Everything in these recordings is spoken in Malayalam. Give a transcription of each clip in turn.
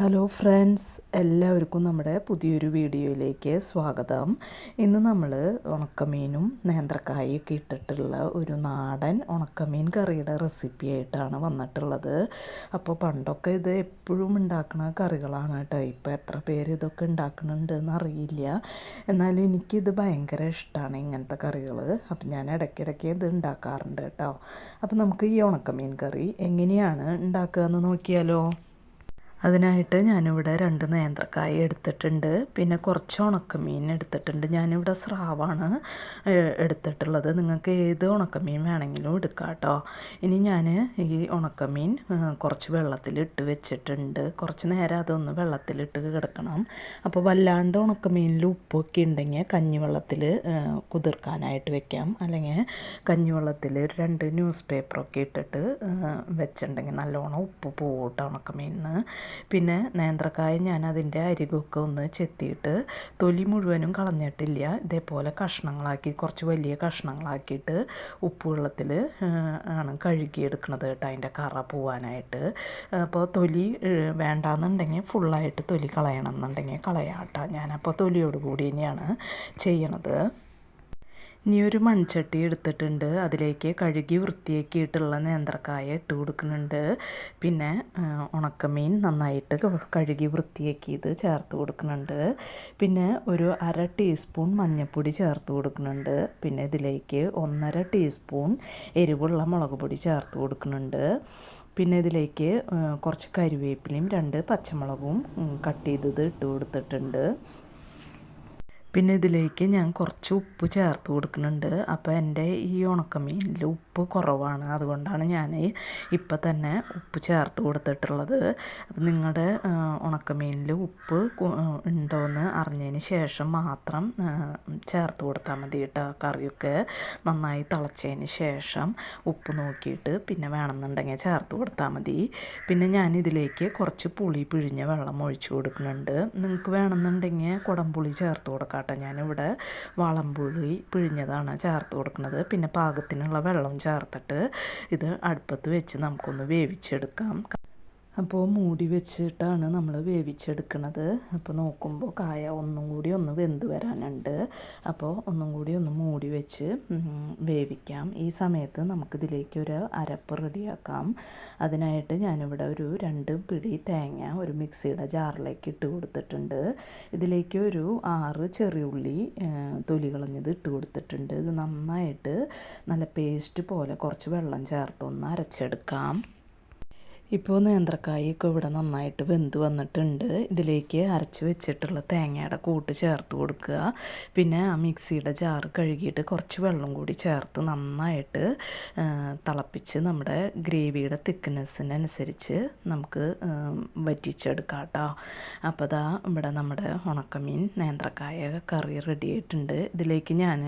ഹലോ ഫ്രണ്ട്സ്, എല്ലാവർക്കും നമ്മുടെ പുതിയൊരു വീഡിയോയിലേക്ക് സ്വാഗതം. ഇന്ന് നമ്മൾ ഉണക്കമീനും നേന്ത്രക്കായൊക്കെ ഇട്ടിട്ടുള്ള ഒരു നാടൻ ഉണക്കമീൻ കറിയുടെ റെസിപ്പി ആയിട്ടാണ് വന്നിട്ടുള്ളത്. അപ്പോൾ പണ്ടൊക്കെ ഇത് എപ്പോഴും ഉണ്ടാക്കുന്ന കറികളാണ് കേട്ടോ. ഇപ്പോൾ എത്ര പേര് ഇതൊക്കെ ഉണ്ടാക്കുന്നുണ്ടെന്ന് അറിയില്ല. എന്നാലും എനിക്കിത് ഭയങ്കര ഇഷ്ടമാണ് ഇങ്ങനത്തെ കറികൾ. അപ്പം ഞാൻ ഇടയ്ക്കിടയ്ക്ക് ഇത് ഉണ്ടാക്കാറുണ്ട് കേട്ടോ. അപ്പം നമുക്ക് ഈ ഉണക്കമീൻ കറി എങ്ങനെയാണ് ഉണ്ടാക്കുക എന്ന് നോക്കിയാലോ. അതിനായിട്ട് ഞാനിവിടെ 2 നേന്ത്രക്കായ എടുത്തിട്ടുണ്ട്. പിന്നെ കുറച്ച് ഉണക്കമീൻ എടുത്തിട്ടുണ്ട്. ഞാനിവിടെ സ്രാവാണ് എടുത്തിട്ടുള്ളത്. നിങ്ങൾക്ക് ഏത് ഉണക്കമീൻ വേണമെങ്കിലും എടുക്കാം കേട്ടോ. ഇനി ഞാൻ ഈ ഉണക്കമീൻ കുറച്ച് വെള്ളത്തിലിട്ട് വെച്ചിട്ടുണ്ട്. കുറച്ച് നേരം അതൊന്ന് വെള്ളത്തിലിട്ട് കിടക്കണം. അപ്പോൾ വല്ലാണ്ട് ഉണക്കമീനിൽ ഉപ്പൊക്കെ ഉണ്ടെങ്കിൽ കഞ്ഞിവെള്ളത്തിൽ കുതിർക്കാനായിട്ട് വെക്കാം. അല്ലെങ്കിൽ കഞ്ഞിവെള്ളത്തിൽ 2 ന്യൂസ് പേപ്പറൊക്കെ ഇട്ടിട്ട് വെച്ചിട്ടുണ്ടെങ്കിൽ നല്ലോണം ഉപ്പ് പോവും കേട്ടോ ഉണക്കമീനിന്. പിന്നെ നേന്ത്രക്കായ ഞാൻ അതിൻ്റെ അരികൊക്കെ ഒന്ന് ചെത്തിയിട്ട് തൊലി മുഴുവനും കളഞ്ഞിട്ടില്ല. ഇതേപോലെ കഷ്ണങ്ങളാക്കി കുറച്ച് വലിയ കഷ്ണങ്ങളാക്കിയിട്ട് ഉപ്പ് വെള്ളത്തിൽ ആണ് കഴുകിയെടുക്കുന്നത് കേട്ടോ, അതിൻ്റെ കറ പോവാനായിട്ട്. അപ്പോൾ തൊലി വേണ്ടാന്നുണ്ടെങ്കിൽ ഫുള്ളായിട്ട് തൊലി കളയണം എന്നുണ്ടെങ്കിൽ കളയാം കേട്ടോ. ഞാനപ്പോൾ തൊലിയോട് കൂടി തന്നെയാണ് ചെയ്യണത്. ഇനി ഒരു മൺചട്ടി എടുത്തിട്ടുണ്ട്. അതിലേക്ക് കഴുകി വൃത്തിയാക്കിയിട്ടുള്ള നേന്ത്രക്കായ ഇട്ട് കൊടുക്കുന്നുണ്ട്. പിന്നെ ഉണക്കമീൻ നന്നായിട്ട് കഴുകി വൃത്തിയാക്കിയത് ചേർത്ത് കൊടുക്കുന്നുണ്ട്. പിന്നെ ഒരു 1/2 ടീസ്പൂൺ മഞ്ഞൾപ്പൊടി ചേർത്ത് കൊടുക്കുന്നുണ്ട്. പിന്നെ ഇതിലേക്ക് 1/2 ടീസ്പൂൺ എരിവുള്ള മുളക് പൊടി ചേർത്ത് കൊടുക്കുന്നുണ്ട്. പിന്നെ ഇതിലേക്ക് കുറച്ച് കരിവേപ്പിലയും 2 പച്ചമുളകും കട്ട് ചെയ്തത് ഇട്ട് കൊടുത്തിട്ടുണ്ട്. പിന്നെ ഇതിലേക്ക് ഞാൻ കുറച്ച് ഉപ്പ് ചേർത്ത് കൊടുക്കുന്നുണ്ട്. അപ്പോൾ എൻ്റെ ഈ ഉണക്കമീനിൽ ഉപ്പ് കുറവാണ്, അതുകൊണ്ടാണ് ഞാൻ ഇപ്പം തന്നെ ഉപ്പ് ചേർത്ത് കൊടുത്തിട്ടുള്ളത്. അപ്പം നിങ്ങളുടെ ഉണക്കമീനിൽ ഉപ്പ് ഉണ്ടോയെന്ന് അറിഞ്ഞതിന് ശേഷം മാത്രം ചേർത്ത് കൊടുത്താൽ മതി കേട്ടോ. കറിയൊക്കെ നന്നായി തിളച്ചതിന് ശേഷം ഉപ്പ് നോക്കിയിട്ട് പിന്നെ വേണമെന്നുണ്ടെങ്കിൽ ചേർത്ത് കൊടുത്താൽ മതി. പിന്നെ ഞാൻ ഇതിലേക്ക് കുറച്ച് പുളി പിഴിഞ്ഞ വെള്ളം ഒഴിച്ച് കൊടുക്കുന്നുണ്ട്. നിങ്ങൾക്ക് വേണമെന്നുണ്ടെങ്കിൽ കുടംപുളി ചേർത്ത് കൊടുക്കാം. ഞാനിവിടെ വാളംപുളി പിഴിഞ്ഞതാണ് ചേർത്ത് കൊടുക്കുന്നത്. പിന്നെ പാകത്തിനുള്ള വെള്ളം ചേർത്തിട്ട് ഇത് അടുപ്പത്ത് വെച്ച് നമുക്കൊന്ന് വേവിച്ചെടുക്കാം. അപ്പോൾ മൂടി വെച്ചിട്ടാണ് നമ്മൾ വേവിച്ചെടുക്കുന്നത്. അപ്പോൾ നോക്കുമ്പോൾ കായ ഒന്നും കൂടി ഒന്ന് വെന്ത് വരാനുണ്ട്. അപ്പോൾ ഒന്നും കൂടി ഒന്ന് മൂടി വെച്ച് വേവിക്കാം. ഈ സമയത്ത് നമുക്കിതിലേക്ക് ഒരു അരപ്പ് റെഡിയാക്കാം. അതിനായിട്ട് ഞാനിവിടെ ഒരു 2 പിടി തേങ്ങ ഒരു മിക്സിയുടെ ജാറിലേക്ക് ഇട്ട് കൊടുത്തിട്ടുണ്ട്. ഇതിലേക്ക് ഒരു 6 ചെറിയുള്ളി തൊലി കളഞ്ഞത് ഇട്ട് കൊടുത്തിട്ടുണ്ട്. ഇത് നന്നായിട്ട് നല്ല പേസ്റ്റ് പോലെ കുറച്ച് വെള്ളം ചേർത്തൊന്ന് അരച്ചെടുക്കാം. ഇപ്പോൾ നേന്ത്രക്കായൊക്കെ ഇവിടെ നന്നായിട്ട് വെന്ത് വന്നിട്ടുണ്ട്. ഇതിലേക്ക് അരച്ച് വെച്ചിട്ടുള്ള തേങ്ങയുടെ കൂട്ട് ചേർത്ത് കൊടുക്കുക. പിന്നെ ആ മിക്സിയുടെ ജാറ് കഴുകിയിട്ട് കുറച്ച് വെള്ളം കൂടി ചേർത്ത് നന്നായിട്ട് തിളപ്പിച്ച് നമ്മുടെ ഗ്രേവിയുടെ തിക്നെസ്സിനനുസരിച്ച് നമുക്ക് വറ്റിച്ചെടുക്കാം കേട്ടോ. അപ്പോൾ ദാ ഇവിടെ നമ്മുടെ ഉണക്കമീൻ നേന്ത്രക്കായ കറി റെഡി ആയിട്ടുണ്ട്. ഇതിലേക്ക് ഞാൻ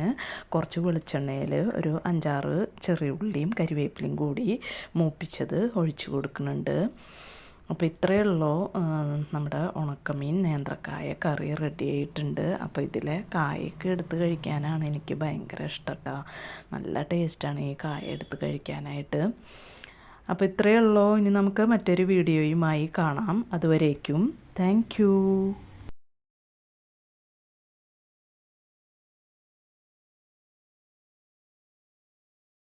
കുറച്ച് വെളിച്ചെണ്ണയിൽ ഒരു 5-6 ചെറിയ ഉള്ളിയും കരിവേപ്പിലയും കൂടി മൂപ്പിച്ചത് ഒഴിച്ച് കൊടുക്കുന്നുണ്ട്. അപ്പോൾ ഇത്രയേ ഉള്ളൂ, നമ്മുടെ ഉണക്കമീൻ നേന്ത്രക്കായ കറി റെഡി ആയിട്ടുണ്ട്. അപ്പോൾ ഇതിലെ കായൊക്കെ എടുത്ത് കഴിക്കാനാണ് എനിക്ക് ഭയങ്കര ഇഷ്ടം കേട്ടോ. നല്ല ടേസ്റ്റാണ് ഈ കായ എടുത്ത് കഴിക്കാനായിട്ട്. അപ്പോൾ ഇത്രയേ ഉള്ളൂ. ഇനി നമുക്ക് മറ്റൊരു വീഡിയോയുമായി കാണാം. അതുവരേക്കും താങ്ക് യു.